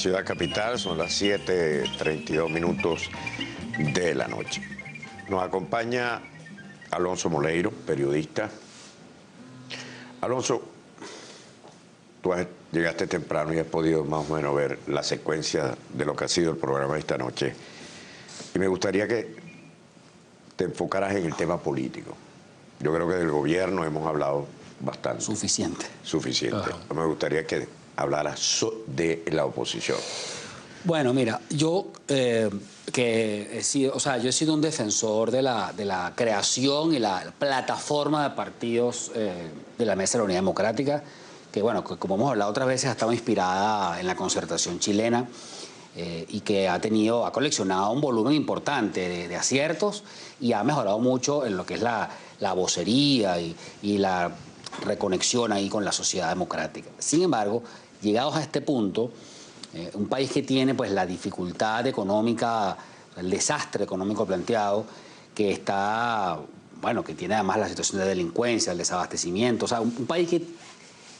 ciudad capital, son las 7:32 minutos de la noche. Nos acompaña Alonso Moleiro, periodista. Alonso, tú llegaste temprano y has podido más o menos ver la secuencia de lo que ha sido el programa de esta noche. Y me gustaría que te enfocaras en el tema político. Yo creo que del gobierno hemos hablado bastante. Suficiente. Me gustaría que hablaras de la oposición. Bueno, mira, yo he sido un defensor de la creación y la plataforma de partidos de la Mesa de la Unidad Democrática, que bueno, como hemos hablado otras veces, ha estado inspirada en la concertación chilena y que ha coleccionado un volumen importante de aciertos y ha mejorado mucho en lo que es la vocería y la reconexión ahí con la sociedad democrática. Sin embargo, llegados a este punto, un país que tiene pues la dificultad económica, el desastre económico planteado, que está, bueno, que tiene además la situación de delincuencia, el desabastecimiento, o sea, un país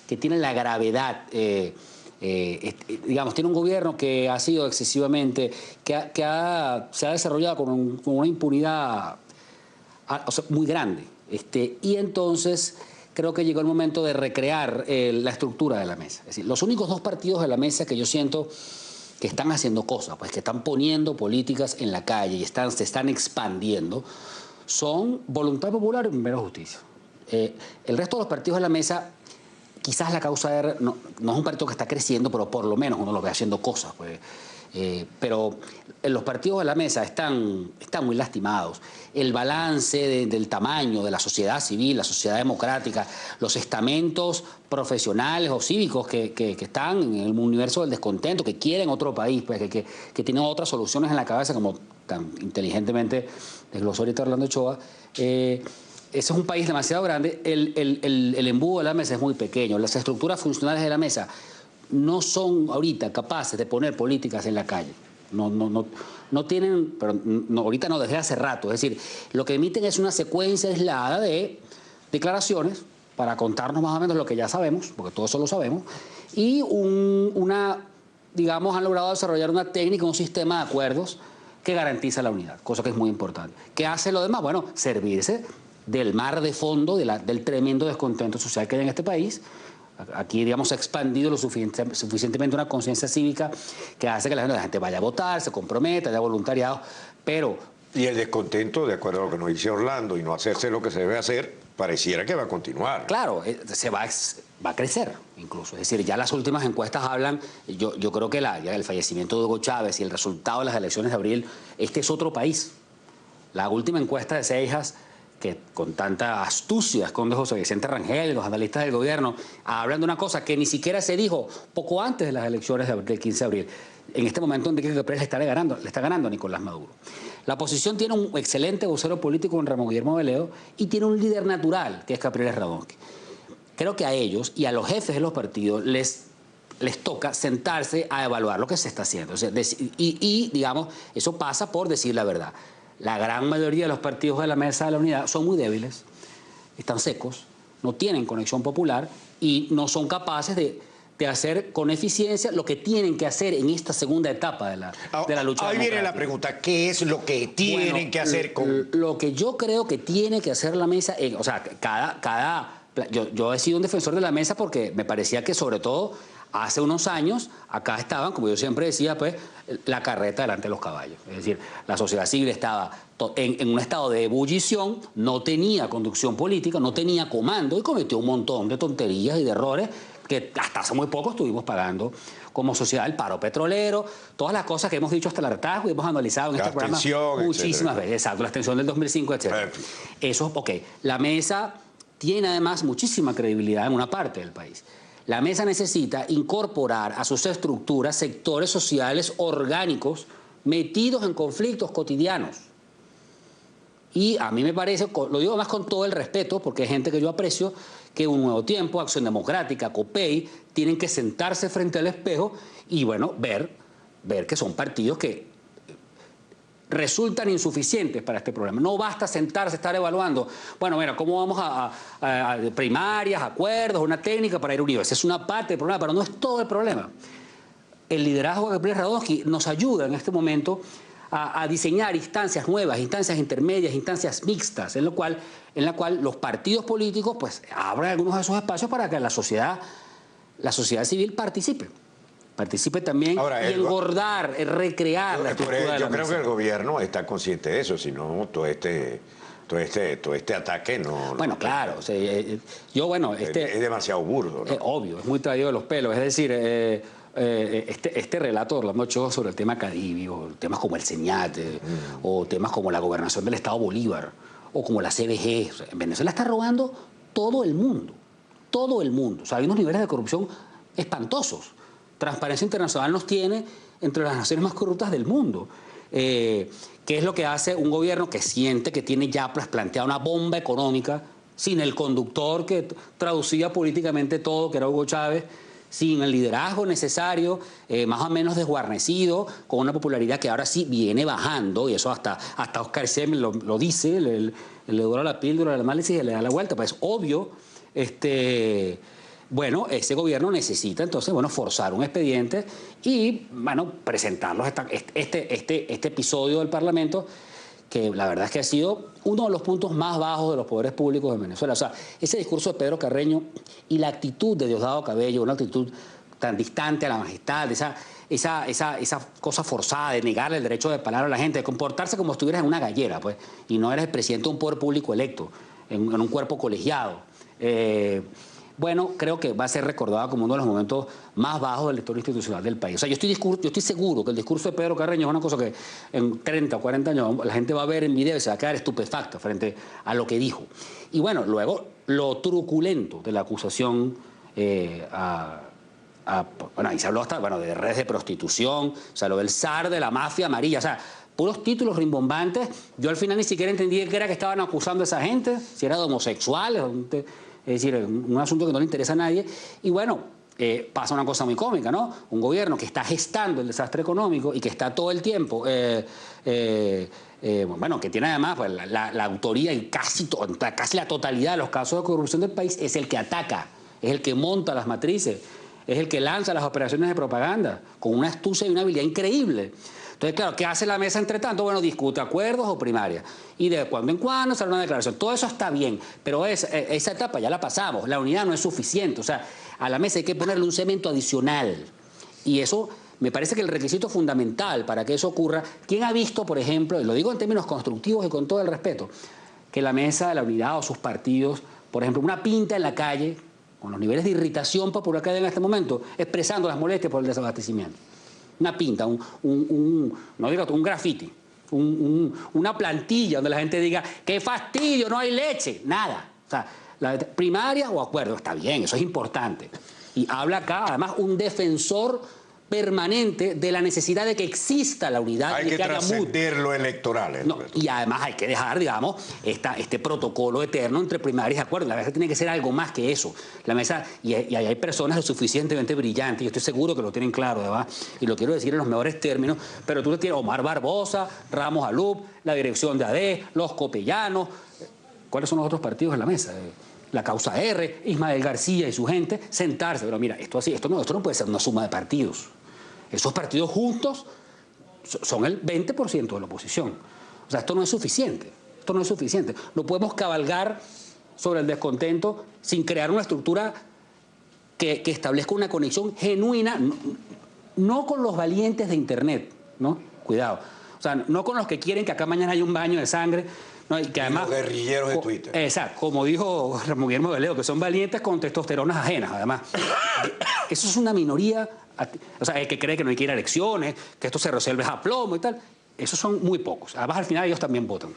que tiene la gravedad, digamos, tiene un gobierno que ha sido excesivamente, se ha desarrollado con una impunidad muy grande, y entonces creo que llegó el momento de recrear la estructura de la mesa. Es decir, los únicos dos partidos de la mesa que yo siento que están haciendo cosas, pues que están poniendo políticas en la calle y se están expandiendo, son Voluntad Popular y Primera Justicia. El resto de los partidos de la mesa, quizás la causa no es un partido que está creciendo, pero por lo menos uno lo ve haciendo cosas, pues. Pero los partidos de la mesa están muy lastimados. El balance del tamaño de la sociedad civil, la sociedad democrática, los estamentos profesionales o cívicos que están en el universo del descontento, que quieren otro país, pues, que tienen otras soluciones en la cabeza, como tan inteligentemente desglosó ahorita Orlando Ochoa. Ese es un país demasiado grande. El embudo de la mesa es muy pequeño. Las estructuras funcionales de la mesa no son ahorita capaces de poner políticas en la calle. No tienen, pero ahorita no, desde hace rato. Es decir, lo que emiten es una secuencia aislada de declaraciones para contarnos más o menos lo que ya sabemos, porque todo eso lo sabemos, y digamos, han logrado desarrollar una técnica, un sistema de acuerdos que garantiza la unidad, cosa que es muy importante. ¿Qué hace lo demás? Bueno, servirse del mar de fondo, del tremendo descontento social que hay en este país. Aquí, digamos, se ha expandido lo suficientemente una conciencia cívica que hace que la gente vaya a votar, se comprometa, haya voluntariado, pero... Y el descontento, de acuerdo a lo que nos dice Orlando, y no hacerse lo que se debe hacer, pareciera que va a continuar. Claro, va a crecer incluso. Es decir, ya las últimas encuestas hablan, yo creo que ya el fallecimiento de Hugo Chávez y el resultado de las elecciones de abril, este es otro país. La última encuesta de Seijas, que con tanta astucia esconde José Vicente Rangel y los analistas del gobierno, hablan de una cosa que ni siquiera se dijo poco antes de las elecciones del 15 de abril. En este momento Enrique Capriles le está ganando a Nicolás Maduro. La oposición tiene un excelente vocero político en Ramón Guillermo Veleo y tiene un líder natural, que es Capriles Radonski. Creo que a ellos y a los jefes de los partidos les toca sentarse a evaluar lo que se está haciendo. O sea, digamos, eso pasa por decir la verdad. La gran mayoría de los partidos de la Mesa de la Unidad son muy débiles, están secos, no tienen conexión popular y no son capaces de hacer con eficiencia lo que tienen que hacer en esta segunda etapa de la lucha. Ahí viene la pregunta, ¿qué es lo que tienen que hacer con...? Lo que yo creo que tiene que hacer la Mesa, o sea, yo he sido un defensor de la Mesa porque me parecía que sobre todo hace unos años, acá estaban, como yo siempre decía, pues, la carreta delante de los caballos. Es decir, la sociedad civil estaba en un estado de ebullición, no tenía conducción política, no tenía comando y cometió un montón de tonterías y de errores que hasta hace muy poco estuvimos pagando como sociedad, el paro petrolero, todas las cosas que hemos dicho hasta el hartazgo y hemos analizado en este programa muchísimas veces. Exacto, la extensión del 2005, etc. Eso, ok. La Mesa tiene además muchísima credibilidad en una parte del país. La Mesa necesita incorporar a sus estructuras sectores sociales orgánicos metidos en conflictos cotidianos. Y a mí me parece, lo digo más con todo el respeto, porque hay gente que yo aprecio, que Un Nuevo Tiempo, Acción Democrática, COPEI, tienen que sentarse frente al espejo y, bueno, ver que son partidos que resultan insuficientes para este problema. No basta sentarse, estar evaluando, bueno, mira, ¿cómo vamos a primarias, acuerdos, una técnica para ir unidos? Esa es una parte del problema, pero no es todo el problema. el liderazgo de Gabriel Radonsky nos ayuda en este momento a diseñar instancias nuevas, instancias intermedias, instancias mixtas, en la cual los partidos políticos pues abran algunos de esos espacios para que la sociedad civil participe también. Ahora, y engordar, recrear la estructura de la Yo creo mesa. que el gobierno está consciente de eso, si no todo este ataque no... Bueno, claro. O sea, es demasiado burdo, ¿no? Obvio, es muy traído de los pelos. Es decir, este relato de Orlando Ochoa sobre el tema Cadivi, o temas como el Señate, o temas como la gobernación del Estado Bolívar, o como la CBG. O sea, en Venezuela está robando todo el mundo. Todo el mundo. O sea, hay unos niveles de corrupción espantosos. Transparencia Internacional nos tiene entre las naciones más corruptas del mundo. ¿Qué es lo que hace un gobierno que siente que tiene ya planteada una bomba económica, sin el conductor que traducía políticamente todo, que era Hugo Chávez, sin el liderazgo necesario, más o menos desguarnecido, con una popularidad que ahora sí viene bajando, y eso hasta Oscar Siemens lo dice, le dura la píldora, el análisis y le da la vuelta? Pues es obvio. Bueno, ese gobierno necesita entonces, forzar un expediente y, presentarlos este episodio del Parlamento, que la verdad es que ha sido uno de los puntos más bajos de los poderes públicos de Venezuela. O sea, ese discurso de Pedro Carreño y la actitud de Diosdado Cabello, una actitud tan distante a la majestad, esa cosa forzada de negarle el derecho de palabra a la gente, de comportarse como si estuvieras en una gallera, pues, y no eres el presidente de un poder público electo, en un cuerpo colegiado. Creo que va a ser recordado como uno de los momentos más bajos de la historia institucional del país. O sea, yo estoy seguro que el discurso de Pedro Carreño es una cosa que en 30 o 40 años la gente va a ver en video y se va a quedar estupefacta frente a lo que dijo. Y luego lo truculento de la acusación ahí se habló hasta, de redes de prostitución, se habló del zar de la mafia amarilla, o sea, puros títulos rimbombantes. Yo al final ni siquiera entendí qué era que estaban acusando a esa gente, si era de homosexuales, es decir, un asunto que no le interesa a nadie. Y pasa una cosa muy cómica, ¿no? Un gobierno que está gestando el desastre económico y que está todo el tiempo, que tiene además la autoría y casi la totalidad de los casos de corrupción del país, es el que ataca, es el que monta las matrices, es el que lanza las operaciones de propaganda con una astucia y una habilidad increíble. Entonces, claro, ¿qué hace la mesa entre tanto? Discute acuerdos o primarias. Y de cuando en cuando sale una declaración. Todo eso está bien, pero esa etapa ya la pasamos. La unidad no es suficiente. O sea, a la mesa hay que ponerle un cemento adicional. Y eso me parece que el requisito fundamental para que eso ocurra, ¿quién ha visto, por ejemplo, y lo digo en términos constructivos y con todo el respeto, que la mesa de la unidad o sus partidos, por ejemplo, una pinta en la calle, con los niveles de irritación popular que hay en este momento, expresando las molestias por el desabastecimiento? Una pinta, un graffiti, una plantilla donde la gente diga, ¡qué fastidio, no hay leche! Nada. O sea, la primaria o acuerdo, está bien, eso es importante. Y habla acá, además, un defensor permanente de la necesidad de que exista la unidad. Hay que trascender lo electoral. Y además hay que dejar, digamos, este protocolo eterno entre primarias y acuerdos. La mesa tiene que ser algo más que eso. La mesa, y hay personas lo suficientemente brillantes, yo estoy seguro que lo tienen claro, además, y lo quiero decir en los mejores términos, pero tú tienes Omar Barbosa, Ramos Alup, la dirección de AD, los copellanos. ¿Cuáles son los otros partidos en la mesa? La Causa R, Ismael García y su gente, sentarse. Pero mira, esto no puede ser una suma de partidos. Esos partidos juntos son el 20% de la oposición. O sea, esto no es suficiente. Esto no es suficiente. No podemos cabalgar sobre el descontento sin crear una estructura que establezca una conexión genuina, no con los valientes de Internet, ¿no? Cuidado. O sea, no con los que quieren que acá mañana haya un baño de sangre, ¿no? Y que además, los guerrilleros de Twitter. Exacto, como dijo Guillermo Veleo, que son valientes con testosteronas ajenas, además. Eso es una minoría. O sea, el que cree que no hay que ir a elecciones, que esto se resuelve a plomo y tal, esos son muy pocos. Además, al final ellos también votan.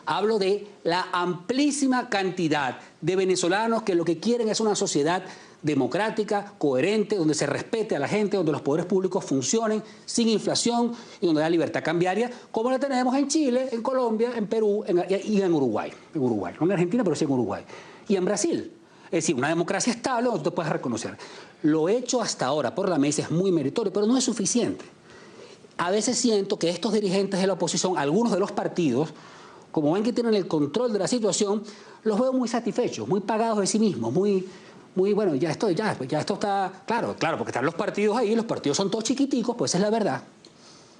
Hablo de la amplísima cantidad de venezolanos que lo que quieren es una sociedad democrática, coherente, donde se respete a la gente, donde los poderes públicos funcionen sin inflación y donde haya libertad cambiaria, como la tenemos en Chile, en Colombia, en Perú y en Uruguay. En Uruguay, no en Argentina, pero sí en Uruguay. Y en Brasil. Es decir, una democracia estable donde tú puedes reconocer. Lo hecho hasta ahora por la mesa es muy meritorio, pero no es suficiente. A veces siento que estos dirigentes de la oposición, algunos de los partidos, como ven que tienen el control de la situación, los veo muy satisfechos, muy pagados de sí mismos, muy muy bueno, ya esto está claro, porque están los partidos ahí, los partidos son todos chiquiticos, pues esa es la verdad.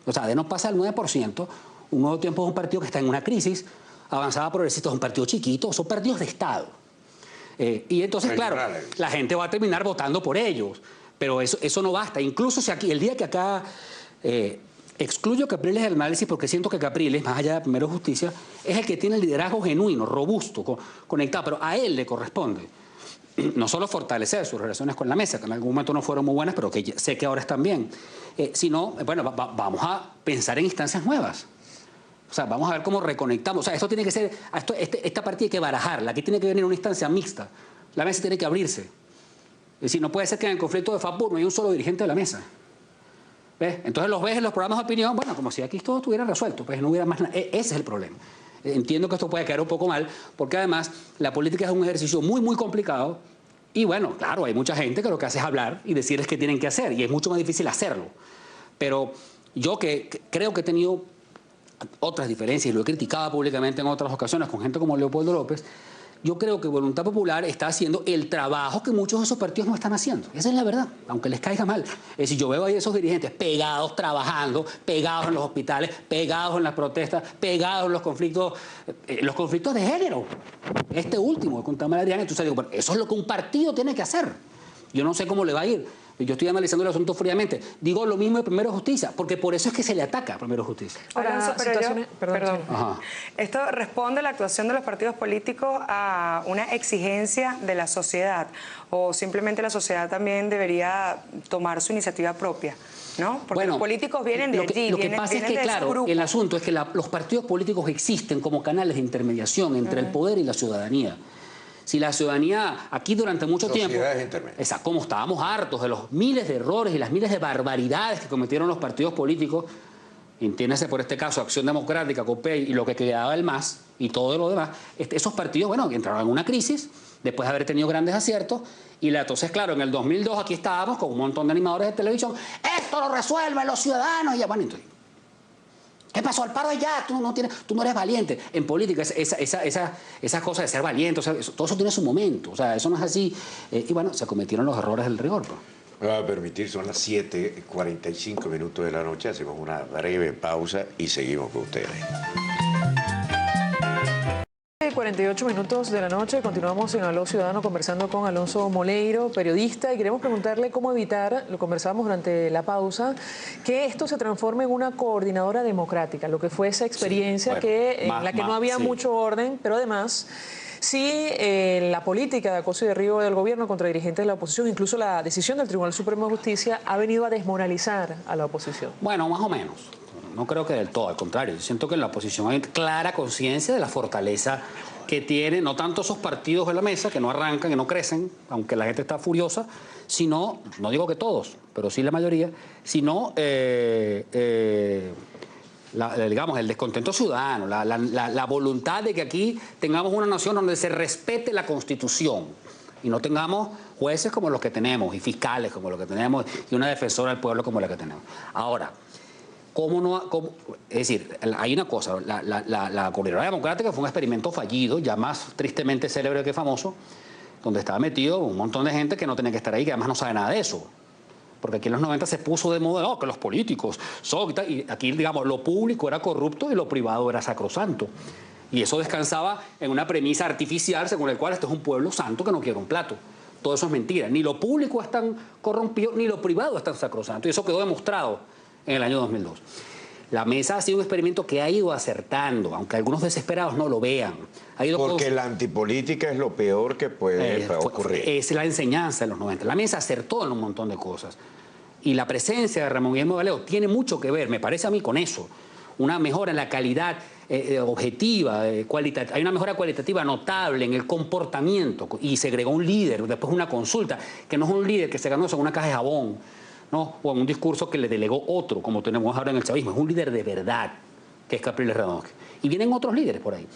O sea, de no pasa el 9%, un Nuevo Tiempo es un partido que está en una crisis, Avanzada Progresista es un partido chiquito, son partidos de Estado. Y entonces, claro, la gente va a terminar votando por ellos, pero eso no basta. Incluso si aquí, el día que acá excluyo Capriles del análisis, porque siento que Capriles, más allá de Primero Justicia, es el que tiene el liderazgo genuino, robusto, conectado, pero a él le corresponde no solo fortalecer sus relaciones con la mesa, que en algún momento no fueron muy buenas, pero que sé que ahora están bien, sino, bueno, vamos a pensar en instancias nuevas. O sea, vamos a ver cómo reconectamos. O sea, esto tiene que ser, esta partida hay que barajarla, aquí tiene que venir una instancia mixta. La mesa tiene que abrirse. Es decir, no puede ser que en el conflicto de FAPUR no hay un solo dirigente de la mesa. ¿Ves? Entonces los ves en los programas de opinión, bueno, como si aquí todo estuviera resuelto, pues no hubiera más nada. Ese es el problema. Entiendo que esto puede quedar un poco mal, porque además la política es un ejercicio muy, muy complicado. Y bueno, claro, hay mucha gente que lo que hace es hablar y decirles qué tienen que hacer, y es mucho más difícil hacerlo. Pero yo que creo que he tenido otras diferencias, y lo he criticado públicamente en otras ocasiones con gente como Leopoldo López, yo creo que Voluntad Popular está haciendo el trabajo que muchos de esos partidos no están haciendo. Esa es la verdad, aunque les caiga mal. Es decir, yo veo ahí esos dirigentes pegados, trabajando, pegados en los hospitales, pegados en las protestas, pegados en los conflictos de género. Este último, con Tamara Adrián, entonces digo, bueno, eso es lo que un partido tiene que hacer. Yo no sé cómo le va a ir. Yo estoy analizando el asunto fríamente. Digo lo mismo de Primero Justicia, porque por eso es que se le ataca a Primero Justicia. Alonso, perdón. Esto responde a la actuación de los partidos políticos a una exigencia de la sociedad, o simplemente la sociedad también debería tomar su iniciativa propia, ¿no? Porque bueno, los políticos vienen de allí. Lo que pasa es que, claro, el asunto es que los partidos políticos existen como canales de intermediación entre el poder y la ciudadanía. Si la ciudadanía, aquí durante mucho tiempo, como estábamos hartos de los miles de errores y las miles de barbaridades que cometieron los partidos políticos, entiéndase por este caso Acción Democrática, COPEI y lo que quedaba del MAS y todo lo demás, esos partidos, bueno, entraron en una crisis después de haber tenido grandes aciertos, y entonces, claro, en el 2002 aquí estábamos con un montón de animadores de televisión, esto lo resuelven los ciudadanos, y ya, bueno, entonces, ¿qué pasó? Al paro ya, tú no eres valiente. En política, esa cosa de ser valiente, o sea, todo eso tiene su momento. O sea, eso no es así. Y bueno, se cometieron los errores del rigor. Pues. Me va a permitir, son las 7:45 de la noche. Hacemos una breve pausa y seguimos con ustedes. 48 minutos de la noche, continuamos en Aló Ciudadano conversando con Alonso Moleiro, periodista, y queremos preguntarle cómo evitar, lo conversamos durante la pausa, que esto se transforme en una coordinadora democrática, lo que fue esa experiencia en la que no había mucho orden, pero además sí la política de acoso y derribo del gobierno contra dirigentes de la oposición, incluso la decisión del Tribunal Supremo de Justicia ha venido a desmoralizar a la oposición. Bueno, más o menos. No creo que del todo, al contrario. Yo siento que en la oposición hay clara conciencia de la fortaleza que tiene, no tanto esos partidos de la mesa, que no arrancan, que no crecen, aunque la gente está furiosa, sino, no digo que todos, pero sí la mayoría, sino, digamos, el descontento ciudadano, la voluntad de que aquí tengamos una nación donde se respete la Constitución y no tengamos jueces como los que tenemos, y fiscales como los que tenemos, y una defensora del pueblo como la que tenemos. Ahora, es decir, hay una cosa, la Coordinadora Democrática fue un experimento fallido, ya más tristemente célebre que famoso, donde estaba metido un montón de gente que no tenía que estar ahí, que además no sabe nada de eso. Porque aquí en los 90 se puso de moda, que los políticos son, y aquí, digamos, lo público era corrupto y lo privado era sacrosanto. Y eso descansaba en una premisa artificial según la cual este es un pueblo santo que no quiere un plato. Todo eso es mentira. Ni lo público es tan corrompido, ni lo privado es tan sacrosanto. Y eso quedó demostrado en el año 2002. La mesa ha sido un experimento que ha ido acertando, aunque algunos desesperados no lo vean. Porque la antipolítica es lo peor que puede ocurrir. Es la enseñanza de los 90. La mesa acertó en un montón de cosas. Y la presencia de Ramón Guillermo Valeo tiene mucho que ver, me parece a mí, con eso. Una mejora en la calidad objetiva, hay una mejora cualitativa notable en el comportamiento. Y se agregó un líder, después una consulta, que no es un líder que se ganó en una caja de jabón, ¿no? O en un discurso que le delegó otro, como tenemos ahora en el chavismo. Es un líder de verdad, que es Capriles Radonski. Y vienen otros líderes por ahí.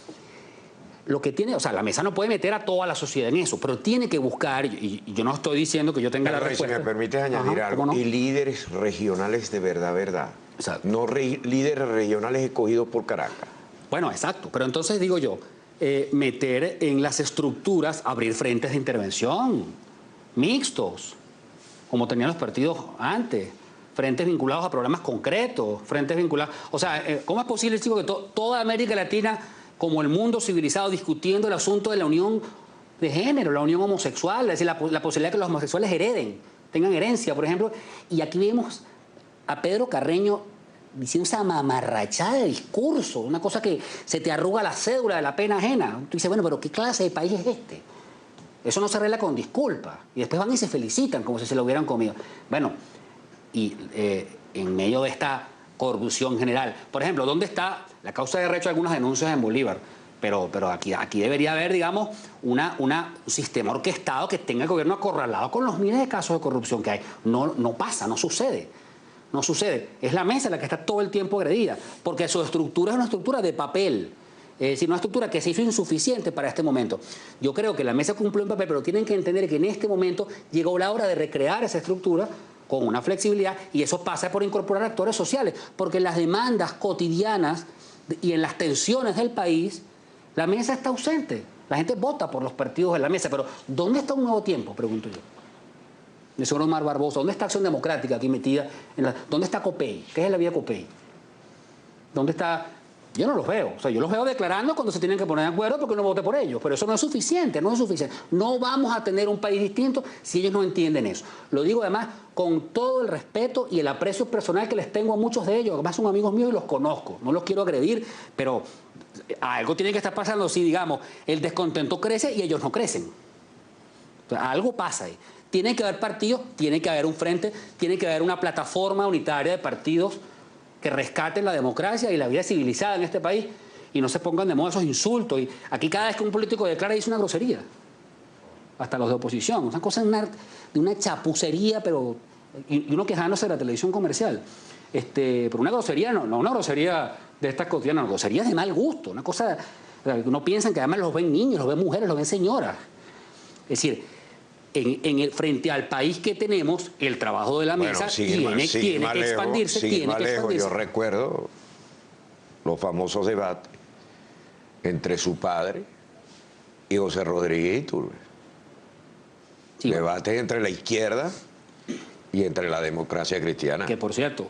Lo que tiene, o sea, la mesa no puede meter a toda la sociedad en eso, pero tiene que buscar, y yo no estoy diciendo que yo tenga la respuesta. Si me permites añadir algo, y líderes regionales de verdad. Exacto. No líderes regionales escogidos por Caracas. Bueno, exacto, pero entonces digo yo, meter en las estructuras, abrir frentes de intervención. mixtos, como tenían los partidos antes, frentes vinculados a programas concretos, frentes vinculados... O sea, ¿cómo es posible, chico, que toda América Latina, como el mundo civilizado, discutiendo el asunto de la unión de género, la unión homosexual, es decir, la posibilidad de que los homosexuales hereden, tengan herencia, por ejemplo, y aquí vemos a Pedro Carreño diciendo esa mamarrachada de discurso, una cosa que se te arruga la cédula de la pena ajena. Tú dices, bueno, pero ¿qué clase de país es este? Eso no se arregla con disculpas. Y después van y se felicitan como si se lo hubieran comido. Bueno, y en medio de esta corrupción general, por ejemplo, ¿dónde está la causa de derecho de algunas denuncias en Bolívar? Pero aquí debería haber, digamos, un sistema orquestado que tenga el gobierno acorralado con los miles de casos de corrupción que hay. No pasa, no sucede. No sucede. Es la mesa la que está todo el tiempo agredida, porque su estructura es una estructura de papel. Es decir, una estructura que se hizo insuficiente para este momento. Yo creo que la mesa cumplió un papel, pero tienen que entender que en este momento llegó la hora de recrear esa estructura con una flexibilidad, y eso pasa por incorporar actores sociales, porque las demandas cotidianas y en las tensiones del país, la mesa está ausente. La gente vota por los partidos de la mesa, pero ¿dónde está un nuevo tiempo? Pregunto yo. El señor Omar Barbosa, ¿dónde está Acción Democrática aquí metida? ¿Dónde está COPEI? ¿Qué es la vía COPEI? ¿Dónde está? Yo no los veo. O sea, yo los veo declarando cuando se tienen que poner de acuerdo porque no voté por ellos. Pero eso no es suficiente, no es suficiente. No vamos a tener un país distinto si ellos no entienden eso. Lo digo además con todo el respeto y el aprecio personal que les tengo a muchos de ellos. Además son amigos míos y los conozco. No los quiero agredir, pero algo tiene que estar pasando si, digamos, el descontento crece y ellos no crecen. O sea, algo pasa ahí. Tiene que haber partidos, tiene que haber un frente, tiene que haber una plataforma unitaria de partidos que rescaten la democracia y la vida civilizada en este país y no se pongan de moda esos insultos. Y aquí cada vez que un político declara dice una grosería, hasta los de oposición, una cosa de una chapucería, pero y uno quejándose de la televisión comercial. Pero una grosería, no una grosería de estas cotidianas, una grosería de mal gusto, una cosa, uno piensa que además los ven niños, los ven mujeres, los ven señoras. Es decir, frente al país que tenemos, el trabajo de la mesa tiene que expandirse. Yo recuerdo los famosos debates entre su padre y José Rodríguez Iturbe. Sí, debates entre la izquierda y entre la democracia cristiana. Que, por cierto,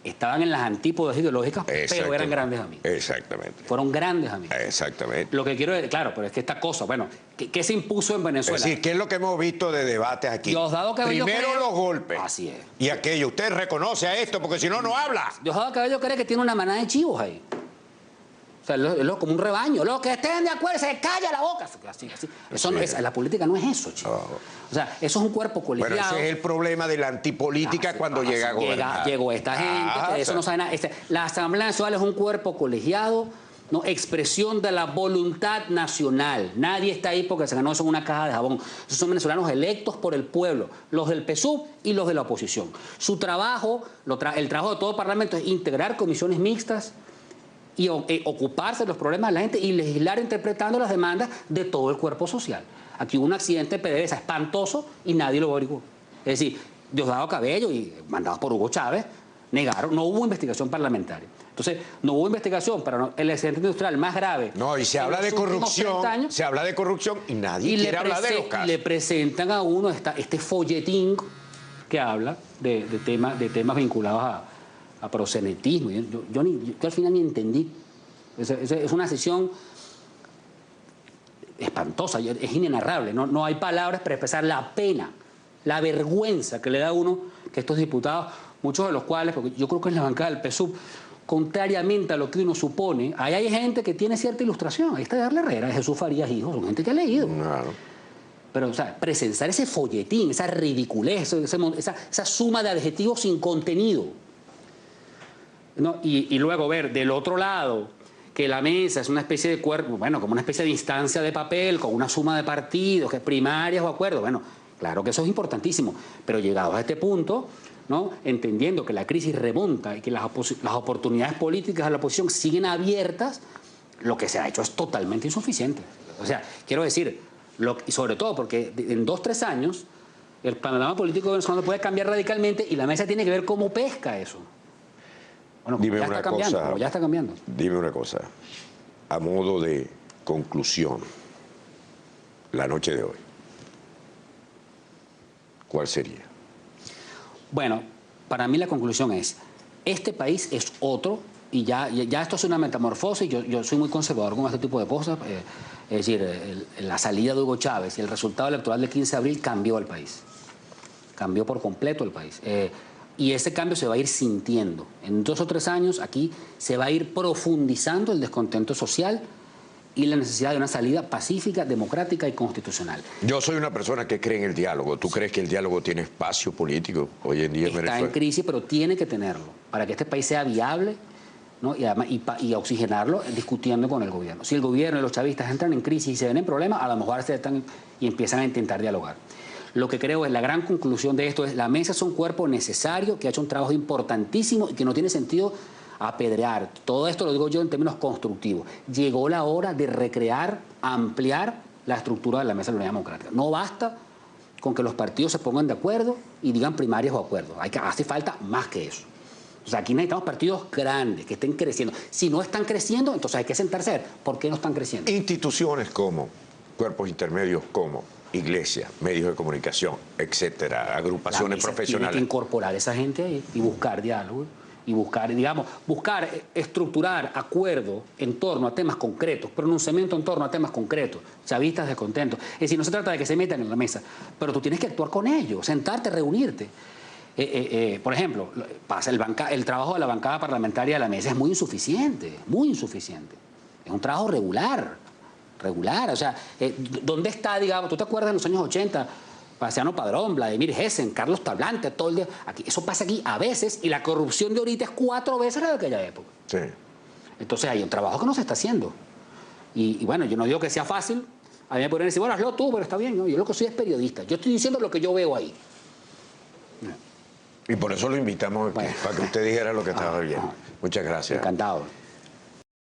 estaban en las antípodas ideológicas, pero eran grandes amigos. Exactamente. Fueron grandes amigos. Exactamente. Lo que quiero decir, claro, pero es que esta cosa, bueno, ¿qué se impuso en Venezuela? Es decir, ¿qué es lo que hemos visto de debates aquí? Diosdado Cabello Primero los golpes. Así es. Y aquello. Usted reconoce a esto, porque si no, no habla. Diosdado Cabello cree que tiene una manada de chivos ahí. O sea, es como un rebaño. Los que estén de acuerdo, se calla la boca. Así. Eso no es, la política no es eso, chicos. O sea, eso es un cuerpo colegiado. Bueno, ese es el problema de la antipolítica cuando llega a gobernar. Llegó esta gente, eso no sabe nada. La Asamblea Nacional es un cuerpo colegiado, ¿no? Expresión de la voluntad nacional. Nadie está ahí porque se ganó eso en una caja de jabón. Esos son venezolanos electos por el pueblo, los del PSUV y los de la oposición. Su trabajo, el trabajo de todo parlamento es integrar comisiones mixtas y ocuparse de los problemas de la gente y legislar interpretando las demandas de todo el cuerpo social. Aquí hubo un accidente de PDVSA espantoso y nadie lo averiguó. Es decir, Diosdado Cabello y mandados por Hugo Chávez negaron, no hubo investigación parlamentaria. Entonces, no hubo investigación para el accidente industrial más grave. No, y se habla de corrupción, se habla de corrupción y nadie quiere hablar de los casos. Y le presentan a uno este folletín que habla de temas vinculados a proxenetismo. Yo al final ni entendí. Es una sesión espantosa, es inenarrable. No hay palabras para expresar la pena, la vergüenza que le da a uno que estos diputados, muchos de los cuales, porque yo creo que es la bancada del PSUV, contrariamente a lo que uno supone, ahí hay gente que tiene cierta ilustración. Ahí está Darle Herrera, Jesús Farías Hijo, son gente que ha leído. Claro. Pero, o sea, presenciar ese folletín, esa ridiculez, esa suma de adjetivos sin contenido, ¿no? Y luego ver del otro lado que la mesa es una especie de cuerpo, bueno, como una especie de instancia de papel, con una suma de partidos, que primarias o acuerdos. Bueno, claro que eso es importantísimo, pero llegados a este punto, ¿no? Entendiendo que la crisis remonta y que las oportunidades políticas de la oposición siguen abiertas, lo que se ha hecho es totalmente insuficiente. O sea, quiero decir, y sobre todo porque en 2 o 3 años el panorama político venezolano puede cambiar radicalmente y la mesa tiene que ver cómo pesca eso. Bueno, ya está cambiando. Dime una cosa, a modo de conclusión, la noche de hoy. ¿cuál sería? Bueno, para mí la conclusión es, este país es otro, y ya esto es una metamorfosis, yo soy muy conservador con este tipo de cosas, es decir, la salida de Hugo Chávez y el resultado electoral del 15 de abril cambió el país, cambió por completo el país. Y ese cambio se va a ir sintiendo. En 2 o 3 años aquí se va a ir profundizando el descontento social y la necesidad de una salida pacífica, democrática y constitucional. Yo soy una persona que cree en el diálogo. ¿Tú crees que el diálogo tiene espacio político hoy en día en Venezuela? Está en crisis, pero tiene que tenerlo para que este país sea viable, ¿no? Y, además, y oxigenarlo discutiendo con el gobierno. Si el gobierno y los chavistas entran en crisis y se ven en problemas, a lo mejor se están y empiezan a intentar dialogar. Lo que creo es la gran conclusión de esto es la mesa es un cuerpo necesario que ha hecho un trabajo importantísimo y que no tiene sentido apedrear. Todo esto lo digo yo en términos constructivos. Llegó la hora de recrear, ampliar la estructura de la Mesa de la Unidad Democrática. No basta con que los partidos se pongan de acuerdo y digan primarias o acuerdos. Hace falta más que eso. O sea, aquí necesitamos partidos grandes que estén creciendo. Si no están creciendo, entonces hay que sentarse a ver por qué no están creciendo. Instituciones como cuerpos intermedios como iglesias, medios de comunicación, etcétera, agrupaciones profesionales. Tiene que incorporar a esa gente ahí y buscar diálogo y buscar, digamos, estructurar acuerdos en torno a temas concretos, pronunciamiento en torno a temas concretos, chavistas descontentos. Es decir, no se trata de que se metan en la mesa, pero tú tienes que actuar con ellos, sentarte, reunirte. Por ejemplo, el trabajo de la bancada parlamentaria de la mesa es muy insuficiente, muy insuficiente. Es un trabajo regular. O sea, ¿dónde está, digamos, tú te acuerdas en los años 80, Paciano Padrón, Vladimir Hessen, Carlos Tablante, todo el día? Eso pasa aquí a veces y la corrupción de ahorita es 4 veces la de aquella época. Sí. Entonces hay un trabajo que no se está haciendo. Y bueno, yo no digo que sea fácil. A mí me podrían decir, bueno, hazlo tú, pero está bien. ¿No? Yo lo que soy es periodista. Yo estoy diciendo lo que yo veo ahí. Y por eso lo invitamos aquí, para que usted dijera lo que estaba viendo. Muchas gracias. Encantado.